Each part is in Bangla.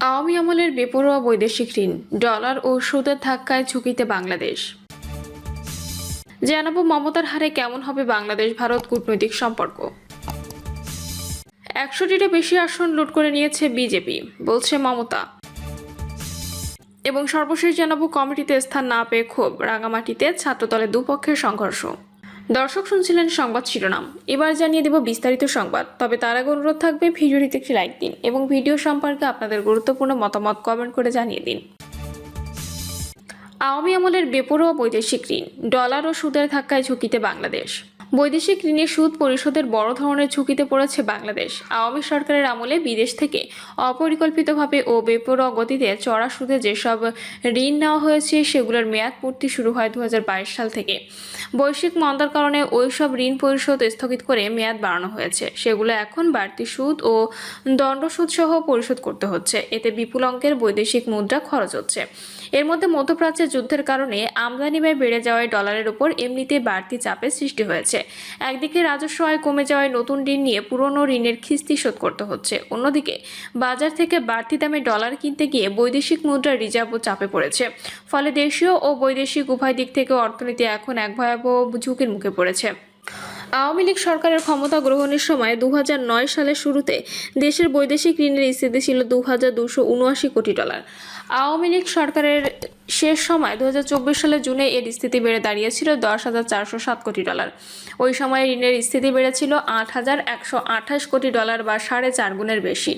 আওয়ামী আমলের বেপরোয়া বৈদেশিক ঋণ, ডলার ও সুদের ধাক্কায় ঝুঁকিতে বাংলাদেশ। জানাবো মমতার হারে কেমন হবে বাংলাদেশ ভারত কূটনৈতিক সম্পর্ক। 100টিরও বেশি আসন লুট করে নিয়েছে বিজেপি, বলছে মমতা। এবং সর্বশেষ জানাবো কমিটিতে স্থান না পেয়ে ক্ষোভ, রাঙামাটিতে ছাত্রদলের দুপক্ষের সংঘর্ষ। দর্শক শুনছিলেন সংবাদ শিরোনাম, এবার জানিয়ে দেব বিস্তারিত সংবাদ। তবে তার আগে অনুরোধ থাকবে ভিডিওটিতে একটি লাইক দিন এবং ভিডিও সম্পর্কে আপনাদের গুরুত্বপূর্ণ মতামত কমেন্ট করে জানিয়ে দিন। আওয়ামী আমলের বেপরোয়া বৈদেশিক ঋণ, ডলার ও সুদের ধাক্কায় ঝুঁকিতে বাংলাদেশ। বৈদেশিক ঋণের সুদ পরিশোধের বড় ধরনের ঝুঁকিতে পড়েছে বাংলাদেশ। আওয়ামী সরকারের আমলে বিদেশ থেকে অপরিকল্পিতভাবে ও বেপরোয়া গতিতে চড়া সুদে যেসব ঋণ নেওয়া হয়েছে সেগুলোর মেয়াদ পূর্তি শুরু হয় 2022 সাল থেকে। বৈশ্বিক মন্দার কারণে ওই সব ঋণ পরিশোধ স্থগিত করে মেয়াদ বাড়ানো হয়েছে। সেগুলো এখন বাড়তি সুদ ও দণ্ডসুদ সহ পরিশোধ করতে হচ্ছে। এতে বিপুল অঙ্কের বৈদেশিক মুদ্রা খরচ হচ্ছে। এর মধ্যে মধ্যপ্রাচ্যের যুদ্ধের কারণে আমদানি ব্যয় বেড়ে যাওয়ায় ডলারের উপর এমনিতে বাড়তি চাপের সৃষ্টি হয়েছে। একদিকে রাজস্ব আয় কমে যাওয়ায় নতুন ঋণ নিয়ে পুরনো ঋণের কিস্তি শোধ করতে হচ্ছে। অন্যদিকে বাজার থেকে বাড়তি দামে ডলার কিনতে গিয়ে বৈদেশিক মুদ্রার রিজার্ভও চাপে পড়েছে। ফলে দেশীয় ও বৈদেশিক উভয় দিক থেকে অর্থনীতি এখন এক ভয়াবহ ঝুঁকির মুখে পড়েছে। আওয়ামী লীগ সরকারের ক্ষমতা গ্রহণের সময় 2009 সালের শুরুতে দেশের বৈদেশিক ঋণের স্থিতি ছিল $2,279 কোটি। আওয়ামী লীগ সরকারের শেষ সময় 2024 সালের জুনে এর স্থিতি বেড়ে দাঁড়িয়েছিল $10,407 কোটি। ওই সময় ঋণের স্থিতি বেড়েছিল $8,128 কোটি বা 4.5 গুণের বেশি।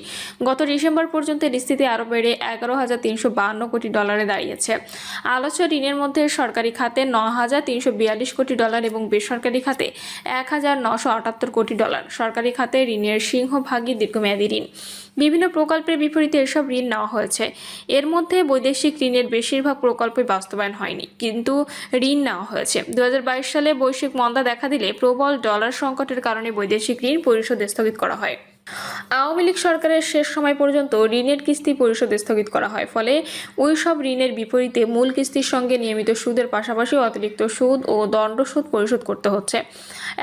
গত ডিসেম্বর পর্যন্ত এর স্থিতি আরও বেড়ে $11,352 কোটি দাঁড়িয়েছে। আলোচ্য ঋণের মধ্যে সরকারি খাতে $9,342 কোটি এবং বেসরকারি খাতে $1,978 কোটি। সরকারি খাতে ঋণের সিংহভাগই দীর্ঘমেয়াদী ঋণ। বিভিন্ন প্রকল্পের বিপরীতে এসব ঋণ নেওয়া হয়েছে। এর মধ্যে বৈদেশিক ঋণের বেশিরভাগ প্রকল্পে বাস্তবায়ন হয়নি, কিন্তু ঋণ নেওয়া হয়েছে। 2022 সালে বৈশ্বিক মন্দা দেখা দিলে প্রবল ডলার সংকটের কারণে বৈদেশিক ঋণ পরিশোধ স্থগিত করা হয়। আওয়ামী লীগ সরকারের শেষ সময় পর্যন্ত ঋণের কিস্তি পরিশোধ স্থগিত করা হয়। ফলে ওই সব ঋণের বিপরীতে মূল কিস্তির সঙ্গে নিয়মিত সুদের পাশাপাশি অতিরিক্ত সুদ ও দণ্ডসুদ পরিশোধ করতে হচ্ছে।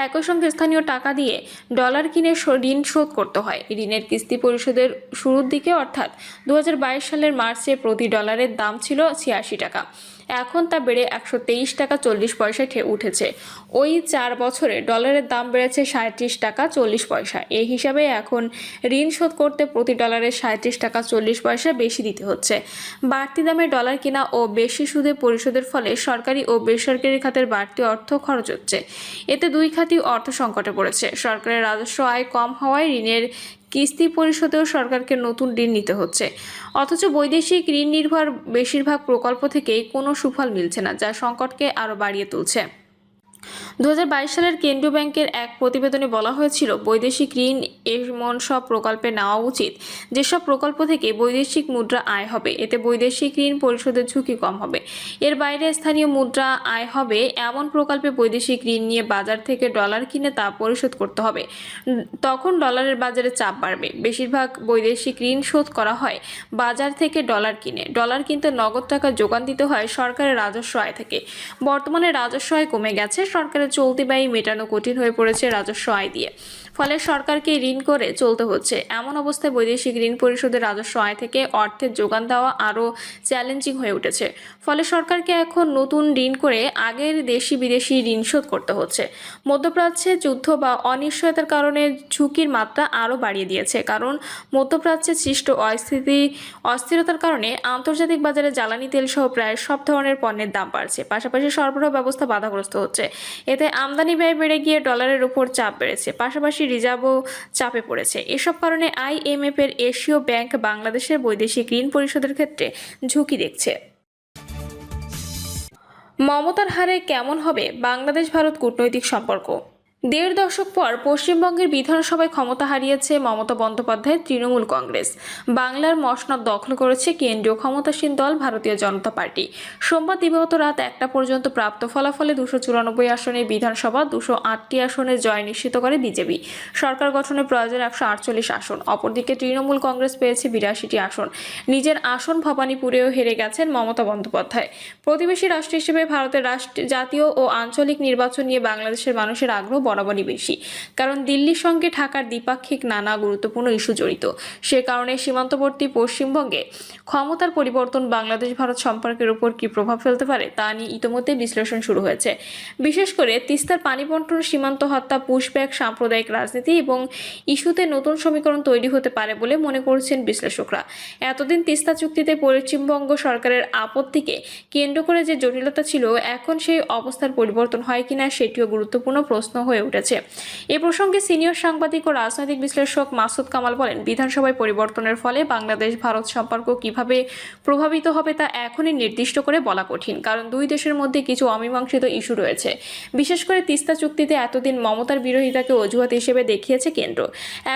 একই সঙ্গে স্থানীয় টাকা দিয়ে ডলার কিনে ঋণ শোধ করতে হয়। ঋণের কিস্তি পরিশোধের শুরুর দিকে অর্থাৎ 2022 সালের মার্চে প্রতি ডলারের দাম ছিল 86 টাকা। এখন তা বেড়ে 123 টাকা 40 পয়সায় উঠেছে। ওই 4 বছরে ডলারের দাম বেড়েছে 37 টাকা 40 পয়সা। এই হিসাবে এখন ঋণ শোধ করতে প্রতি ডলারে 37 টাকা 40 পয়সা বেশি দিতে হচ্ছে। বাড়তি দামে ডলার কেনা ও বেশি সুদে পরিশোধের ফলে সরকারি ও বেসরকারি খাতের বাড়তি অর্থ খরচ হচ্ছে। এতে দুই খাতই অর্থ সংকটে পড়েছে। সরকারের রাজস্ব আয় কম হওয়ায় ঋণের কিস্তি পরিশোধেও সরকারকে নতুন ঋণ নিতে হচ্ছে। অথচ বৈদেশিক ঋণ নির্ভর বেশিরভাগ প্রকল্প থেকেই কোনো সুফল মিলছে না, যা সংকটকে আরও বাড়িয়ে তুলছে। 2022 সালের কেন্দ্রীয় ব্যাংকের এক প্রতিবেদনে বলা হয়েছিল, বৈদেশিক ঋণ এমন সব প্রকল্পে নেওয়া উচিত যেসব প্রকল্প থেকে বৈদেশিক মুদ্রা আয় হবে। এতে বৈদেশিক ঋণ পরিশোধের ঝুঁকি কম হবে। এর বাইরে স্থানীয় মুদ্রা আয় হবে এমন প্রকল্পে বৈদেশিক ঋণ নিয়ে বাজার থেকে ডলার কিনে তা পরিশোধ করতে হবে। তখন ডলারের বাজারে চাপ বাড়বে। বেশিরভাগ বৈদেশিক ঋণ শোধ করা হয় বাজার থেকে ডলার কিনে। ডলার কিনতে নগদ টাকা যোগান দিতে হয় সরকারের রাজস্ব আয় থেকে। বর্তমানে রাজস্ব আয় কমে গেছে, সরকারের চলতি ব্যয় মেটানো কঠিন হয়ে পড়েছে রাজস্ব আয় দিয়ে। ফলে সরকারকে ঋণ করে চলতে হচ্ছে। এমন অবস্থায় বৈদেশিক ঋণ পরিশোধের রাজস্ব আয় থেকে অর্থের যোগান দেওয়া আরও চ্যালেঞ্জিং হয়ে উঠেছে। ফলে সরকারকে এখন নতুন ঋণ করে আগের দেশি বিদেশি ঋণ শোধ করতে হচ্ছে। মধ্যপ্রাচ্যে যুদ্ধ বা অনিশ্চয়তার কারণে ঝুঁকির মাত্রা আরও বাড়িয়ে দিয়েছে। কারণ মধ্যপ্রাচ্যে সৃষ্ট অস্থিরতার কারণে আন্তর্জাতিক বাজারে জ্বালানি তেল সহ প্রায় সব ধরনের পণ্যের দাম বাড়ছে। পাশাপাশি সরবরাহ ব্যবস্থা বাধাগ্রস্ত হচ্ছে। এতে আমদানি ব্যয় বেড়ে গিয়ে ডলারের উপর চাপ বেড়েছে, পাশাপাশি রিজার্ভও চাপে পড়েছে। এসব কারণে IMF এর এশীয় ব্যাংক বাংলাদেশের বৈদেশিক ঋণ পরিশোধের ক্ষেত্রে ঝুঁকি দেখছে। মমতার হারে কেমন হবে বাংলাদেশ ভারত কূটনৈতিক সম্পর্ক। 1.5 দশক পর পশ্চিমবঙ্গের বিধানসভায় ক্ষমতা হারিয়েছে মমতা বন্দ্যোপাধ্যায়ের তৃণমূল কংগ্রেস। বাংলার মসনদ দখল করেছে কেন্দ্রীয় ক্ষমতাসীন দল ভারতীয় জনতা পার্টি। সোমবার দিবাগত রাত 1টা পর্যন্ত প্রাপ্ত ফলাফলে 294 আসনে বিধানসভা 208টি আসনে জয় নিশ্চিত করে বিজেপি। সরকার গঠনের প্রয়োজন 148 আসন। অপরদিকে তৃণমূল কংগ্রেস পেয়েছে 82টি আসন। নিজের আসন ভবানীপুরেও হেরে গেছেন মমতা বন্দ্যোপাধ্যায়। প্রতিবেশী রাষ্ট্র হিসেবে ভারতের জাতীয় ও আঞ্চলিক নির্বাচন নিয়ে বাংলাদেশের মানুষের আগ্রহ বরাবরই বেশি, কারণ দিল্লির সঙ্গে ঢাকার দ্বিপাক্ষিক নানা গুরুত্বপূর্ণ ইস্যু জড়িত। সে কারণে সীমান্তবর্তী পশ্চিমবঙ্গে ক্ষমতার পরিবর্তন বাংলাদেশ ভারত সম্পর্কের উপর কী প্রভাব ফেলতে পারে তা নিয়ে ইতিমধ্যে বিশ্লেষণ শুরু হয়েছে। বিশেষ করে তিস্তার পানি বণ্টন, সীমান্ত হত্যা, পুশব্যাক, সাম্প্রদায়িক রাজনীতি এবং ইস্যুতে নতুন সমীকরণ তৈরি হতে পারে বলে মনে করছেন বিশ্লেষকরা। এতদিন তিস্তা চুক্তিতে পশ্চিমবঙ্গ সরকারের আপত্তিকে কেন্দ্র করে যে জটিলতা ছিল, এখন সেই অবস্থার পরিবর্তন হয় কিনা সেটিও গুরুত্বপূর্ণ প্রশ্ন হয়ে উঠেছে। এ প্রসঙ্গে সিনিয়র সাংবাদিক ও রাজনৈতিক বিশ্লেষক মাসুদ কামাল বলেন, বিধানসভায় পরিবর্তনের ফলে বাংলাদেশ ভারত সম্পর্ক কিভাবে প্রভাবিত হবে তা এখনই নির্দিষ্ট করে বলা কঠিন, কারণ দুই দেশের মধ্যে কিছু অমীমাংসিত ইস্যু রয়েছে। বিশেষ করে তিস্তা চুক্তিতে এতদিন মমতার বিরোধিতাকে অজুহাত হিসেবে দেখিয়েছে কেন্দ্র।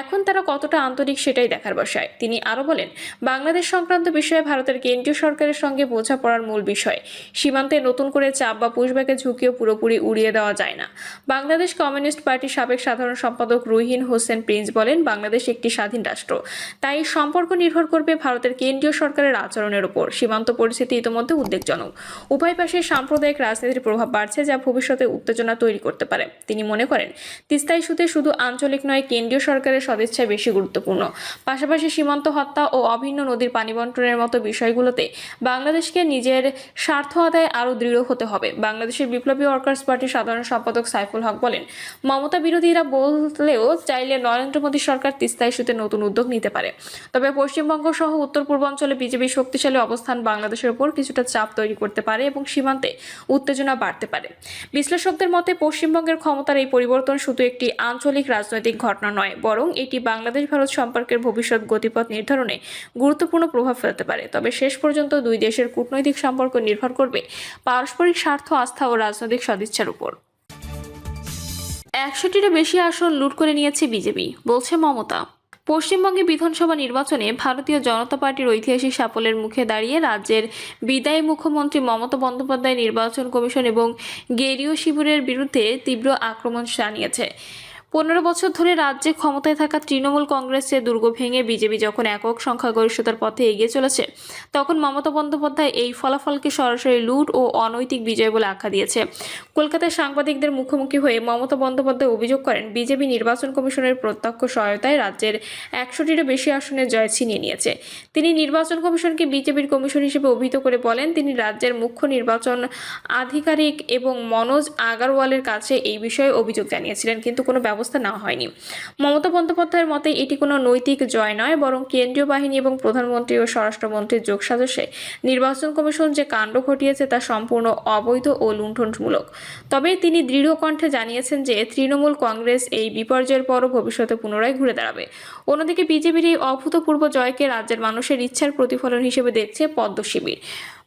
এখন তারা কতটা আন্তরিক সেটাই দেখার বিষয়। তিনি আরও বলেন, বাংলাদেশ সংক্রান্ত বিষয়ে ভারতের কেন্দ্রীয় সরকারের সঙ্গে বোঝাপড়ার মূল বিষয়। সীমান্তে নতুন করে চাপ বা পুশব্যাকের ঝুঁকিও পুরোপুরি উড়িয়ে দেওয়া যায় না। বাংলাদেশ কমিউনিস্ট পার্টির সাবেক সাধারণ সম্পাদক রুহিন হোসেন প্রিন্স বলেন, বাংলাদেশ একটি স্বাধীন রাষ্ট্র, তাই সম্পর্ক নির্ভর করবে ভারতের কেন্দ্রীয় সরকারের আচরণের উপর। সীমান্ত পরিস্থিতি ইতিমধ্যে উদ্বেগজনক। উভয় পাশে সাম্প্রদায়িক রাজনীতির প্রভাব বাড়ছে, যা ভবিষ্যতে উত্তেজনা তৈরি করতে পারে। তিনি মনে করেন, তিস্তা ইস্যুতে শুধু আঞ্চলিক নয়, কেন্দ্রীয় সরকারের সদিচ্ছাই বেশি গুরুত্বপূর্ণ। পাশাপাশি সীমান্ত হত্যা ও অভিন্ন নদীর পানি বণ্টনের মতো বিষয়গুলোতে বাংলাদেশকে নিজের স্বার্থ আদায়ে আরও দৃঢ় হতে হবে। বাংলাদেশের বিপ্লবী ওয়ার্কার্স পার্টির সাধারণ সম্পাদক সাইফুল হক বলেন, মমতা বিরোধীরা বললেও চাইলে নরেন্দ্র মোদী সরকার তিস্তা ইস্যুতে নতুন উদ্যোগ নিতে পারে। তবে পশ্চিমবঙ্গ সহ উত্তর পূর্বাঞ্চলে বিজেপির শক্তিশালী অবস্থান বাংলাদেশের উপর কিছুটা চাপ তৈরি করতে পারে এবং সীমান্তে উত্তেজনা বাড়তে পারে। বিশ্লেষকদের মতে, পশ্চিমবঙ্গের ক্ষমতার এই পরিবর্তন শুধু একটি আঞ্চলিক রাজনৈতিক ঘটনা নয়, বরং এটি বাংলাদেশ ভারত সম্পর্কের ভবিষ্যৎ গতিপথ নির্ধারণে গুরুত্বপূর্ণ প্রভাব ফেলতে পারে। তবে শেষ পর্যন্ত দুই দেশের কূটনৈতিক সম্পর্ক নির্ভর করবে পারস্পরিক স্বার্থ, আস্থা ও রাজনৈতিক সদিচ্ছার উপর। 100টিরও বেশি আসন লুট করে নিয়েছে বিজেপি, বলছে মমতা। পশ্চিমবঙ্গে বিধানসভা নির্বাচনে ভারতীয় জনতা পার্টির ঐতিহাসিক সাফল্যের মুখে দাঁড়িয়ে রাজ্যের বিদায়ী মুখ্যমন্ত্রী মমতা বন্দ্যোপাধ্যায় নির্বাচন কমিশন এবং গেরীয় শিবিরের বিরুদ্ধে তীব্র আক্রমণ জানিয়েছে। 15 বছর ধরে রাজ্যে ক্ষমতায় থাকা তৃণমূল কংগ্রেসের দুর্গ ভেঙে বিজেপি যখন একক সংখ্যাগরিষ্ঠতার পথে এগিয়ে চলেছে, তখন মমতা বন্দ্যোপাধ্যায় এই ফলাফলকে সরাসরি লুট ও অনৈতিক বিজয় বলে আখ্যা দিয়েছে। কলকাতায় সাংবাদিকদের মুখোমুখি হয়ে মমতা বন্দ্যোপাধ্যায় অভিযোগ করেন, বিজেপি নির্বাচন কমিশনের প্রত্যক্ষ সহায়তায় রাজ্যের 100টিরও বেশি আসনের জয় ছিনিয়ে নিয়েছে। তিনি নির্বাচন কমিশনকে বিজেপির কমিশন হিসেবে অভিহিত করে বলেন, তিনি রাজ্যের মুখ্য নির্বাচন আধিকারিক এবং মনোজ আগারওয়ালের কাছে এই বিষয়ে অভিযোগ জানিয়েছিলেন, কিন্তু কোনো ব্যবস্থা নেওয়া হয়নি। মমতা বন্দ্যোপাধ্যায়ের মতে এটি কোনো নৈতিক জয় নয়, বরং কেন্দ্রীয় বাহিনী এবং প্রধানমন্ত্রী ও স্বরাষ্ট্রমন্ত্রীর যোগসাজশে নির্বাচন কমিশন যে কাণ্ড ঘটিয়েছে তা সম্পূর্ণ অবৈধ ও লুণ্ঠনমূলক। তবে তিনি দৃঢ় কণ্ঠে জানিয়েছেন যে তৃণমূল কংগ্রেস এই বিপর্যয়ের পরও ভবিষ্যতে পুনরায় ঘুরে দাঁড়াবে। অন্যদিকে বিজেপির এই অভূতপূর্ব জয়কে রাজ্যের মানুষের ইচ্ছার প্রতিফলন হিসেবে দেখছে পদ্ম শিবির।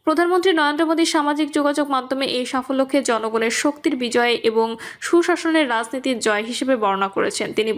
প্রধানমন্ত্রী নরেন্দ্র মোদী সামাজিক যোগাযোগ মাধ্যমে এই সাফল্যকে জনগণের শক্তির বিজয় এবং সুশাসনের রাজনীতির জয় হিসেবে বর্ণনা করেছেন। তিনি